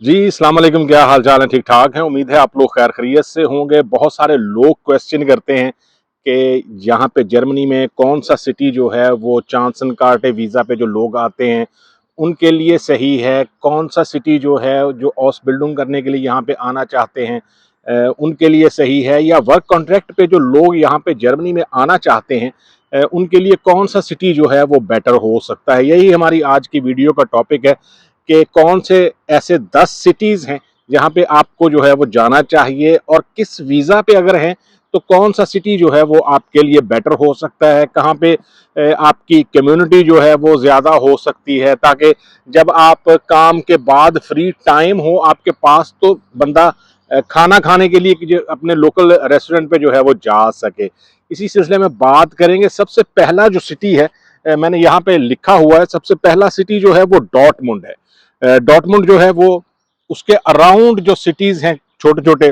जी, अस्सलाम वालेकुम। क्या हाल चाल है? ठीक ठाक है। उम्मीद है आप लोग खैर खैरियत से होंगे। बहुत सारे लोग क्वेश्चन करते हैं कि यहाँ पे जर्मनी में कौन सा सिटी जो है वो चांसन कार्टे वीज़ा पे जो लोग आते हैं उनके लिए सही है, कौन सा सिटी जो है जो ऑसबिल्डिंग करने के लिए यहाँ पे आना चाहते हैं उनके लिए सही है, या वर्क कॉन्ट्रैक्ट पे जो लोग यहाँ पे जर्मनी में आना चाहते हैं उनके लिए कौन सा सिटी जो है वो बेटर हो सकता है। यही हमारी आज की वीडियो का टॉपिक है कि कौन से ऐसे 10 सिटीज़ हैं जहाँ पे आपको जो है वो जाना चाहिए, और किस वीज़ा पे अगर हैं तो कौन सा सिटी जो है वो आपके लिए बेटर हो सकता है, कहाँ पे आपकी कम्युनिटी जो है वो ज़्यादा हो सकती है, ताकि जब आप काम के बाद फ्री टाइम हो आपके पास तो बंदा खाना खाने के लिए जो अपने लोकल रेस्टोरेंट पे जो है वो जा सके। इसी सिलसिले में बात करेंगे। सबसे पहला जो सिटी है, मैंने यहाँ पे लिखा हुआ है, सबसे पहला सिटी जो है वो डॉर्टमुंड है। डॉर्टमुंड जो है वो उसके अराउंड जो सिटीज हैं छोटे छोटे,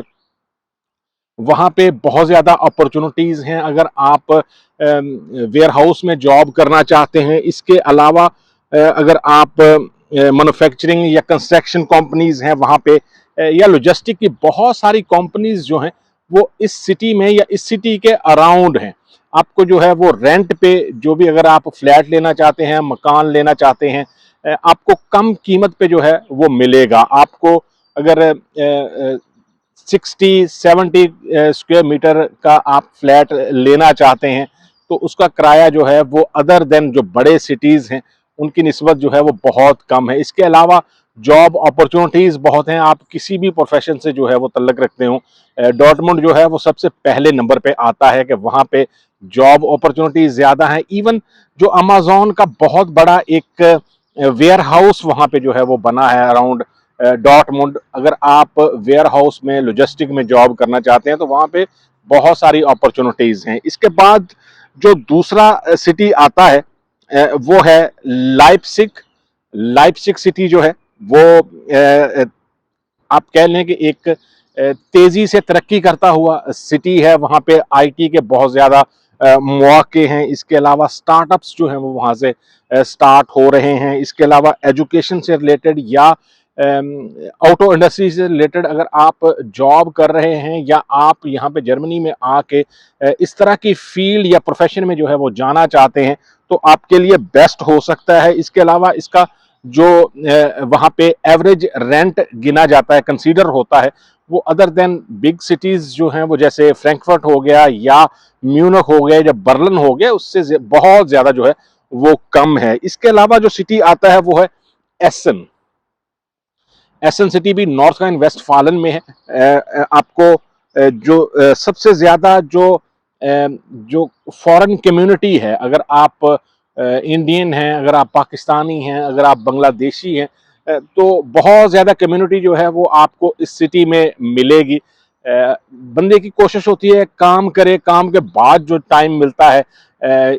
वहां पे बहुत ज्यादा अपॉर्चुनिटीज हैं अगर आप वेयर हाउस में जॉब करना चाहते हैं। इसके अलावा अगर आप मैन्युफैक्चरिंग या कंस्ट्रक्शन कंपनीज हैं वहां पे, या लॉजिस्टिक की बहुत सारी कंपनीज जो हैं वो इस सिटी में या इस सिटी के अराउंड हैं। आपको जो है वो रेंट पे जो भी, अगर आप फ्लैट लेना चाहते हैं, मकान लेना चाहते हैं, आपको कम कीमत पे जो है वो मिलेगा। आपको अगर 60-70 स्क्वायर मीटर का आप फ्लैट लेना चाहते हैं तो उसका किराया जो है वो अदर देन जो बड़े सिटीज़ हैं उनकी निस्बत जो है वो बहुत कम है। इसके अलावा जॉब अपॉर्चुनिटीज़ बहुत हैं, आप किसी भी प्रोफेशन से जो है वो तल्लक रखते हो, डॉर्टमुंड जो है वो सबसे पहले नंबर पे आता है कि वहाँ पे जॉब अपॉर्चुनिटीज ज़्यादा हैं। इवन जो अमेज़न का बहुत बड़ा एक वेयर हाउस वहाँ पे जो है वो बना है अराउंड डॉर्टमुंड। अगर आप वेयर हाउस में लॉजिस्टिक में जॉब करना चाहते हैं तो वहाँ पे बहुत सारी अपॉर्चुनिटीज हैं। इसके बाद जो दूसरा सिटी आता है वो है लाइप्जिग। लाइप्जिग सिटी जो है वो आप कह लें कि एक तेजी से तरक्की करता हुआ सिटी है। वहाँ पे आईटी के बहुत ज़्यादा मौके हैं। इसके अलावा स्टार्टअप्स जो हैं वो वहाँ से स्टार्ट हो रहे हैं। इसके अलावा एजुकेशन से रिलेटेड या ऑटो इंडस्ट्री से रिलेटेड अगर आप जॉब कर रहे हैं, या आप यहाँ पे जर्मनी में आके इस तरह की फील्ड या प्रोफेशन में जो है वो जाना चाहते हैं तो आपके लिए बेस्ट हो सकता है। इसके अलावा इसका जो वहाँ पे एवरेज रेंट गिना जाता है, कंसीडर होता है, वो अदर देन बिग सिटीज जो हैं वो जैसे फ्रैंकफर्ट हो गया या म्यूनिख हो गया या बर्लिन हो गया, उससे बहुत ज्यादा जो है वो कम है। इसके अलावा जो सिटी आता है वो है एसन। एसन सिटी भी नॉर्थ राइन वेस्टफालन में है। आपको जो सबसे ज्यादा जो फॉरेन कम्युनिटी है, अगर आप इंडियन हैं, अगर आप पाकिस्तानी हैं, अगर आप बांग्लादेशी हैं, तो बहुत ज़्यादा कम्युनिटी जो है वो आपको इस सिटी में मिलेगी। बंदे की कोशिश होती है काम करे, काम के बाद जो टाइम मिलता है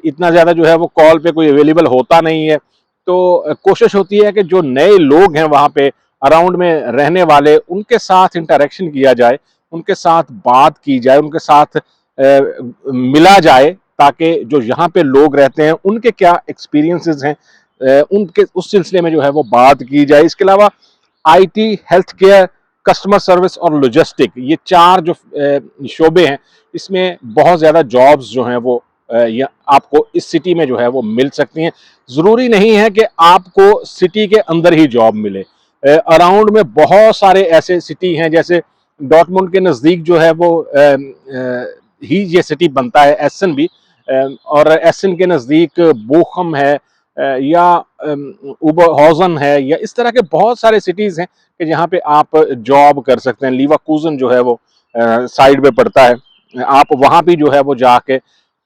इतना ज़्यादा जो है वो कॉल पे कोई अवेलेबल होता नहीं है, तो कोशिश होती है कि जो नए लोग हैं वहाँ पे अराउंड में रहने वाले, उनके साथ इंटरेक्शन किया जाए, उनके साथ बात की जाए, उनके साथ मिला जाए, ताकि जो यहाँ पे लोग रहते हैं उनके क्या एक्सपीरियंसेस हैं उनके उस सिलसिले में जो है वो बात की जाए। इसके अलावा IT, health care, customer service और लॉजिस्टिक, ये चार जो शोबे हैं इसमें बहुत ज़्यादा जॉब्स जो हैं वो आपको इस सिटी में जो है वो मिल सकती हैं। ज़रूरी नहीं है कि आपको सिटी के अंदर ही जॉब मिले। अराउंड में बहुत सारे ऐसे सिटी हैं, जैसे डॉर्टमुंड के नज़दीक जो है वो ही ये सिटी बनता है एसन भी, और एसन के नज़दीक बोखम है, या उबरहॉजन है, या इस तरह के बहुत सारे सिटीज़ हैं कि जहाँ पे आप जॉब कर सकते हैं। लीवरकूजन जो है वो साइड पे पड़ता है, आप वहाँ भी जो है वो जाके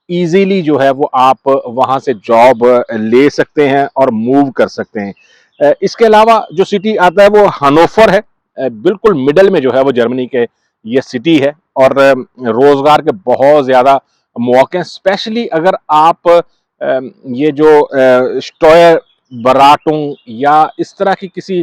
इजीली जो है वो आप वहाँ से जॉब ले सकते हैं और मूव कर सकते हैं। इसके अलावा जो सिटी आता है वो हनोफर है। बिल्कुल मिडल में जो है वो जर्मनी के ये सिटी है, और रोजगार के बहुत ज़्यादा मौके हैं, स्पेशली अगर आप ये जो स्टॉयर बराटों या इस तरह की किसी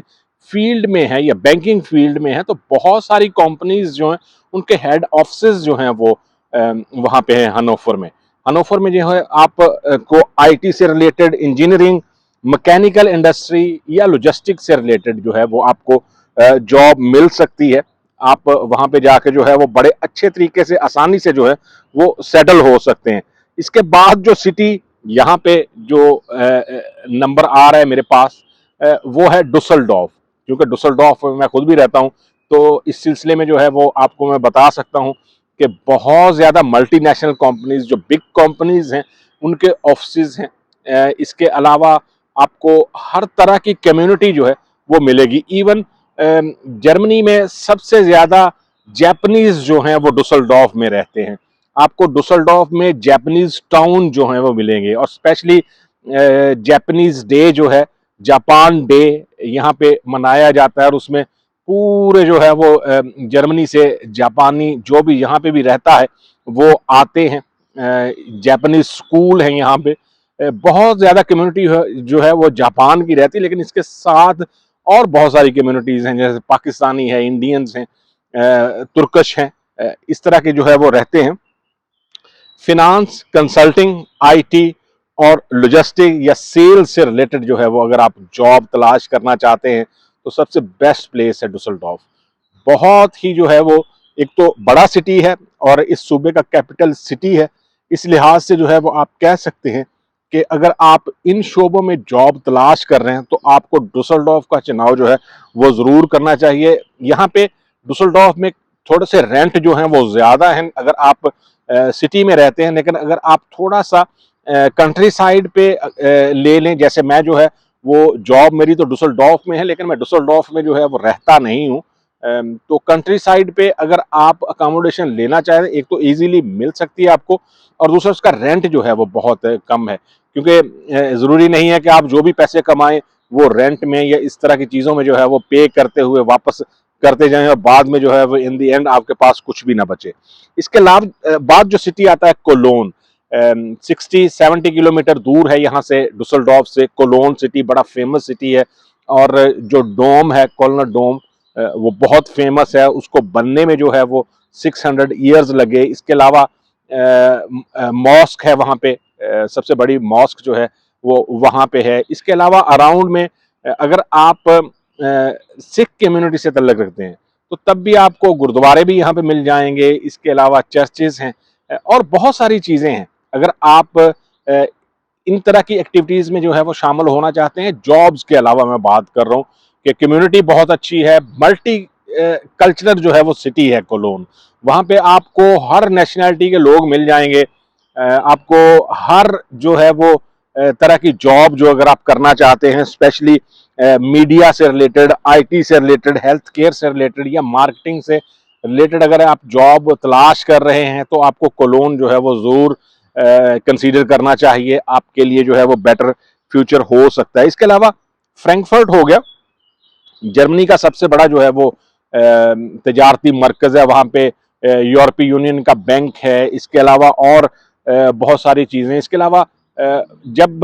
फील्ड में है या बैंकिंग फील्ड में है, तो बहुत सारी कंपनीज जो हैं उनके हेड ऑफिस जो हैं वो वहाँ पे है हनोफर में। हनोफर में जो है आप को आईटी से रिलेटेड, इंजीनियरिंग, मैकेनिकल इंडस्ट्री या लॉजिस्टिक से रिलेटेड जो है वो आपको जॉब मिल सकती है। आप वहाँ पे जाके जो है वो बड़े अच्छे तरीके से आसानी से जो है वो सेटल हो सकते हैं। इसके बाद जो सिटी यहाँ पे जो नंबर आ रहा है मेरे पास, वो है डुसलडॉर्फ। क्योंकि डुसलडॉर्फ मैं खुद भी रहता हूँ, तो इस सिलसिले में जो है वो आपको मैं बता सकता हूँ कि बहुत ज़्यादा मल्टीनेशनल कंपनीज, जो बिग कंपनीज हैं, उनके ऑफिसेज हैं। इसके अलावा आपको हर तरह की कम्युनिटी जो है वो मिलेगी। इवन जर्मनी में सबसे ज़्यादा जापानीज जो हैं वो डुसलडॉर्फ में रहते हैं। आपको डुसलडॉर्फ में जापानीज टाउन जो है वो मिलेंगे, और स्पेशली जापानीज डे जो है, जापान डे, यहाँ पे मनाया जाता है। और उसमें पूरे जो है वो जर्मनी से जापानी जो भी यहाँ पे भी रहता है वो आते हैं। जापानीज स्कूल है यहाँ पे। बहुत ज़्यादा कम्युनिटी जो है वो जापान की रहती है, लेकिन इसके साथ और बहुत सारी कम्युनिटीज़ हैं, जैसे पाकिस्तानी है, इंडियंस हैं, तुर्कश हैं, इस तरह के जो है वो रहते हैं। फिनांस, कंसल्टिंग, आईटी और लॉजिस्टिक या सेल्स से रिलेटेड जो है वो अगर आप जॉब तलाश करना चाहते हैं तो सबसे बेस्ट प्लेस है डुसलडॉर्फ। बहुत ही जो है वो, एक तो बड़ा सिटी है और इस सूबे का कैपिटल सिटी है। इस लिहाज से जो है वो आप कह सकते हैं कि अगर आप इन शोबों में जॉब तलाश कर रहे हैं तो आपको डुसलडॉर्फ का चुनाव जो है वो ज़रूर करना चाहिए। यहाँ पे डुसलडॉर्फ में थोड़े से रेंट जो हैं वो ज़्यादा हैं अगर आप सिटी में रहते हैं, लेकिन अगर आप थोड़ा सा कंट्री साइड पे ले लें, जैसे मैं जो है वो जॉब मेरी तो डुसलडॉर्फ में है, लेकिन मैं डुसलडॉर्फ में जो है वो रहता नहीं हूँ। तो कंट्री साइड पे अगर आप अकोमोडेशन लेना चाहें, एक तो इजीली मिल सकती है आपको, और दूसरा उसका रेंट जो है वो बहुत कम है। क्योंकि ज़रूरी नहीं है कि आप जो भी पैसे कमाएं वो रेंट में या इस तरह की चीज़ों में जो है वो पे करते हुए वापस करते जाएं, और बाद में जो है वो इन दी एंड आपके पास कुछ भी ना बचे। इसके अलावा बाद जो सिटी आता है कोलोन, 60-70 किलोमीटर दूर है यहाँ से, डुसलडॉर्फ से। कोलोन सिटी बड़ा फेमस सिटी है, और जो डोम है, कोलनर डोम, वो बहुत फेमस है। उसको बनने में जो है वो 600 ईयर्स लगे। इसके अलावा मॉस्क है वहाँ पे, सबसे बड़ी मॉस्क जो है वो वहाँ पे है। इसके अलावा अराउंड में अगर आप सिख कम्युनिटी से तल्लुक़ रखते हैं तो तब भी आपको गुरुद्वारे भी यहाँ पे मिल जाएंगे। इसके अलावा चर्चेज हैं, और बहुत सारी चीज़ें हैं। अगर आप इन तरह की एक्टिविटीज़ में जो है वो शामिल होना चाहते हैं, जॉब्स के अलावा मैं बात कर रहा हूँ कि कम्युनिटी बहुत अच्छी है, मल्टी कल्चरल जो है वो सिटी है कोलोन। वहाँ पे आपको हर नेशनैलिटी के लोग मिल जाएंगे। आपको हर जो है वो तरह की जॉब जो अगर आप करना चाहते हैं, स्पेशली मीडिया से रिलेटेड, आईटी से रिलेटेड, हेल्थ केयर से रिलेटेड या मार्केटिंग से रिलेटेड अगर आप जॉब तलाश कर रहे हैं तो आपको कोलोन जो है वो ज़रूर कंसीडर करना चाहिए। आपके लिए जो है वो बेटर फ्यूचर हो सकता है। इसके अलावा फ्रैंकफर्ट हो गया, जर्मनी का सबसे बड़ा जो है वो तजारती मरकज़ है। वहाँ पे यूरोपीय यूनियन का बैंक है। इसके अलावा और बहुत सारी चीज़ें। इसके अलावा जब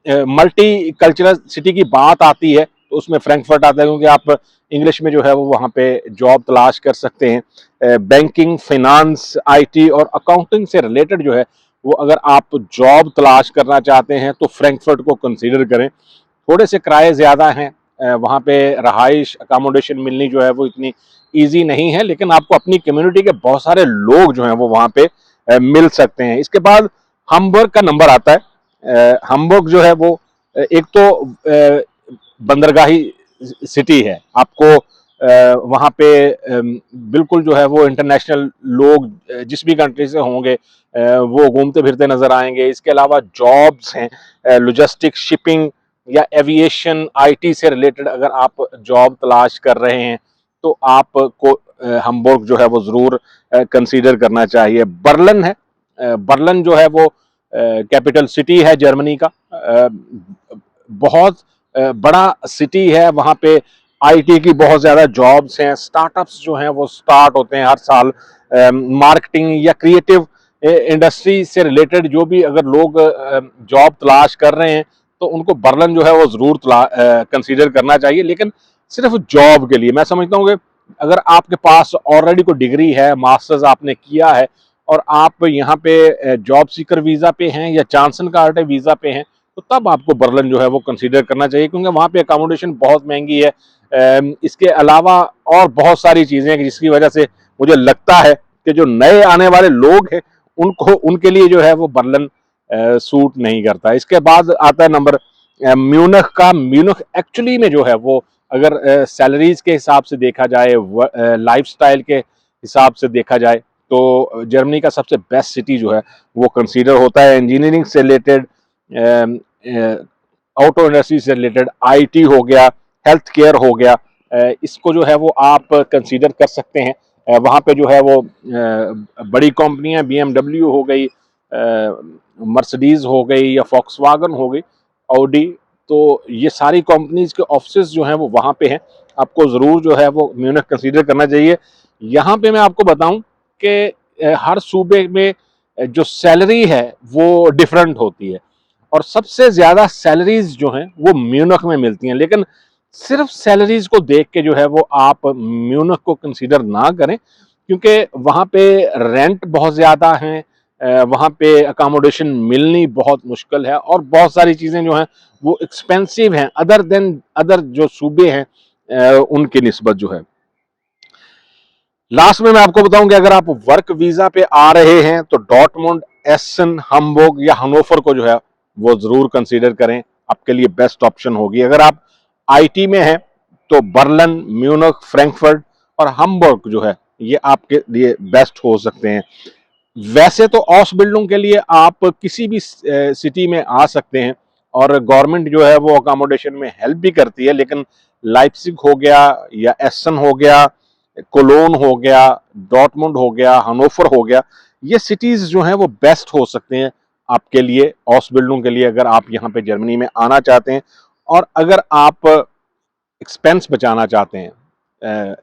मल्टी कल्चरल सिटी की बात आती है तो उसमें फ्रैंकफर्ट आता है, क्योंकि आप इंग्लिश में जो है वो वहाँ पे जॉब तलाश कर सकते हैं। बैंकिंग, फाइनेंस, आईटी और अकाउंटिंग से रिलेटेड जो है वो अगर आप जॉब तलाश करना चाहते हैं तो फ्रैंकफर्ट को कंसीडर करें। थोड़े से किराए ज़्यादा हैं वहाँ पे, रहाइश अकोमोडेशन मिलनी जो है वो इतनी ईजी नहीं है, लेकिन आपको अपनी कम्युनिटी के बहुत सारे लोग जो हैं वो वहाँ पे मिल सकते हैं। इसके बाद हम्बर्ग का नंबर आता है। हम्बर्ग जो है वो एक तो बंदरगाही सिटी है। आपको वहाँ पे बिल्कुल जो है वो इंटरनेशनल लोग जिस भी कंट्री से होंगे वो घूमते फिरते नजर आएंगे। इसके अलावा जॉब्स हैं, लॉजिस्टिक, शिपिंग या एविएशन, आईटी से रिलेटेड अगर आप जॉब तलाश कर रहे हैं तो आपको हम्बर्ग जो है वो ज़रूर कंसीडर करना चाहिए। बर्लिन है, बर्लिन जो है वो कैपिटल सिटी है जर्मनी का। बहुत बड़ा सिटी है। वहाँ पे आईटी की बहुत ज़्यादा जॉब्स हैं, स्टार्टअप्स जो हैं वो स्टार्ट होते हैं हर साल। मार्केटिंग या क्रिएटिव इंडस्ट्री से रिलेटेड जो भी अगर लोग जॉब तलाश कर रहे हैं तो उनको बर्लिन जो है वो ज़रूर कंसीडर करना चाहिए, लेकिन सिर्फ जॉब के लिए। मैं समझता हूँ कि अगर आपके पास ऑलरेडी कोई डिग्री है, मास्टर्स आपने किया है, और आप यहाँ पे जॉब सीकर वीज़ा पे हैं या चांसन कार्ड वीज़ा पे हैं, तो तब आपको बर्लिन जो है वो कंसीडर करना चाहिए, क्योंकि वहाँ पे अकोमोडेशन बहुत महंगी है। इसके अलावा और बहुत सारी चीज़ें हैं जिसकी वजह से मुझे लगता है कि जो नए आने वाले लोग हैं उनको उनके लिए जो है वो बर्लिन सूट नहीं करता। इसके बाद आता है नंबर म्यूनिख का। म्यूनिख एक्चुअली में जो है वो अगर सैलरीज के हिसाब से देखा जाए, लाइफस्टाइल के हिसाब से देखा जाए, तो जर्मनी का सबसे बेस्ट सिटी जो है वो कंसीडर होता है। इंजीनियरिंग से रिलेटेड, ऑटो इंडस्ट्री से रिलेटेड, आईटी हो गया, हेल्थ केयर हो गया, इसको जो है वो आप कंसीडर कर सकते हैं। वहाँ पे जो है वो बड़ी कंपनियां बीएमडब्ल्यू हो गई, मर्सिडीज हो गई या फॉक्सवागन हो गई, ऑडी, तो ये सारी कंपनीज के ऑफिस जो हैं वो वहाँ पे हैं। आपको ज़रूर जो है वो म्यूनिख कंसीडर करना चाहिए। यहाँ पे मैं आपको बताऊं कि हर सूबे में जो सैलरी है वो डिफरेंट होती है और सबसे ज़्यादा सैलरीज जो हैं वो म्यूनिख में मिलती हैं। लेकिन सिर्फ सैलरीज को देख के जो है वो आप म्यूनिख को कंसीडर ना करें, क्योंकि वहाँ पे रेंट बहुत ज़्यादा हैं, वहाँ पे अकोमोडेशन मिलनी बहुत मुश्किल है और बहुत सारी चीज़ें जो हैं वो एक्सपेंसिव हैं अदर देन अदर जो सूबे हैं उनकी निस्बत जो है। लास्ट में मैं आपको बताऊं कि अगर आप वर्क वीजा पे आ रहे हैं तो डॉर्टमुंड, एसन, हम्बुर्ग या हनोफर को जो है वो जरूर कंसीडर करें, आपके लिए बेस्ट ऑप्शन होगी। अगर आप आईटी में हैं तो बर्लिन, म्यूनिख, फ्रैंकफर्ट और हम्बुर्ग जो है ये आपके लिए बेस्ट हो सकते हैं। वैसे तो ऑसबिल्डिंग के लिए आप किसी भी सिटी में आ सकते हैं और गवर्नमेंट जो है वो अकोमोडेशन में हेल्प भी करती है, लेकिन लाइप्जिग हो गया या एसन हो गया, कोलोन हो गया, डॉर्टमुंड हो गया, हनोफर हो गया, ये सिटीज जो हैं वो बेस्ट हो सकते हैं आपके लिए, ऑसबिल्डिंग के लिए, अगर आप यहाँ पे जर्मनी में आना चाहते हैं। और अगर आप एक्सपेंस बचाना चाहते हैं,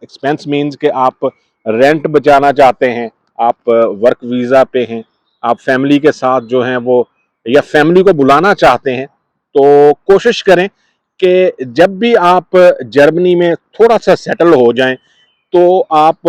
एक्सपेंस मीन्स कि आप रेंट बचाना चाहते हैं, आप वर्क वीज़ा पे हैं, आप फैमिली के साथ जो हैं वो या फैमिली को बुलाना चाहते हैं, तो कोशिश करें कि जब भी आप जर्मनी में थोड़ा सा सेटल हो जाएं तो आप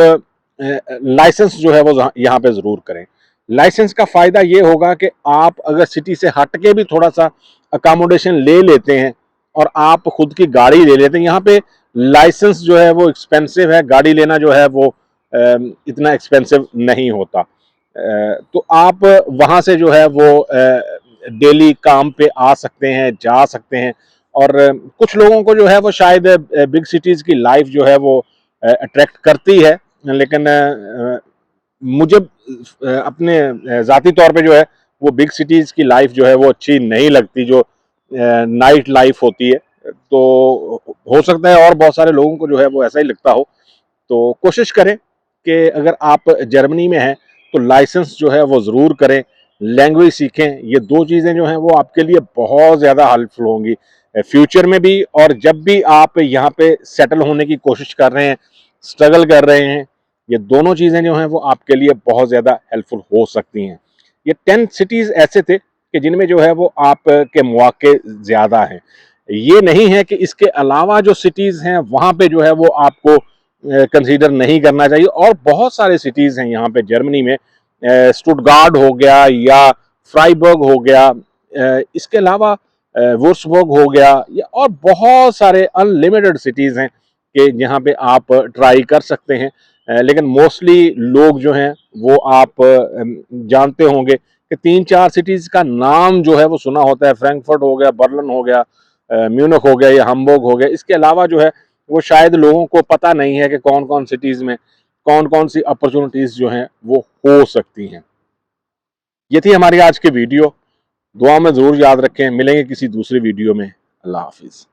लाइसेंस जो है वो यहाँ पे ज़रूर करें। लाइसेंस का फ़ायदा ये होगा कि आप अगर सिटी से हट के भी थोड़ा सा अकोमोडेशन ले लेते हैं और आप खुद की गाड़ी ले लेते हैं, यहाँ पे लाइसेंस जो है वो एक्सपेंसिव है, गाड़ी लेना जो है वो इतना एक्सपेंसिव नहीं होता। तो आप वहाँ से जो है वो डेली काम पे आ सकते हैं, जा सकते हैं। और कुछ लोगों को जो है वो शायद बिग सिटीज़ की लाइफ जो है वो अट्रैक्ट करती है, लेकिन मुझे अपने ज़ाती तौर पे जो है वो बिग सिटीज़ की लाइफ जो है वो अच्छी नहीं लगती, जो नाइट लाइफ होती है। तो हो सकता है और बहुत सारे लोगों को जो है वो ऐसा ही लगता हो। तो कोशिश करें कि अगर आप जर्मनी में हैं तो लाइसेंस जो है वो ज़रूर करें, लैंग्वेज सीखें। ये दो चीज़ें जो हैं वो आपके लिए बहुत ज़्यादा हेल्पफुल होंगी फ्यूचर में भी, और जब भी आप यहाँ पे सेटल होने की कोशिश कर रहे हैं, स्ट्रगल कर रहे हैं, ये दोनों चीज़ें जो हैं वो आपके लिए बहुत ज़्यादा हेल्पफुल हो सकती हैं। ये 10 सिटीज़ ऐसे थे कि जिनमें जो है वो आपके मौके ज़्यादा हैं। ये नहीं है कि इसके अलावा जो सिटीज़ हैं वहाँ पे जो है वो आपको कंसीडर नहीं करना चाहिए, और बहुत सारे सिटीज़ हैं यहाँ पे जर्मनी में, स्टुटगार्ट हो गया या फ्राइबर्ग हो गया, इसके अलावा वुर्सबर्ग हो गया, या और बहुत सारे अनलिमिटेड सिटीज़ हैं कि जहाँ पे आप ट्राई कर सकते हैं। लेकिन मोस्टली लोग जो हैं वो आप जानते होंगे कि 3-4 सिटीज़ का नाम जो है वो सुना होता है, फ्रैंकफर्ट हो गया, बर्लिन हो गया, म्यूनिख हो गया या हम्बुर्ग हो गया। इसके अलावा जो है वो शायद लोगों को पता नहीं है कि कौन कौन सिटीज़ में कौन कौन सी अपॉर्चुनिटीज़ जो हैं वो हो सकती हैं। ये थी हमारी आज की वीडियो। दुआ में ज़रूर याद रखें। मिलेंगे किसी दूसरी वीडियो में। अल्लाह हाफिज़।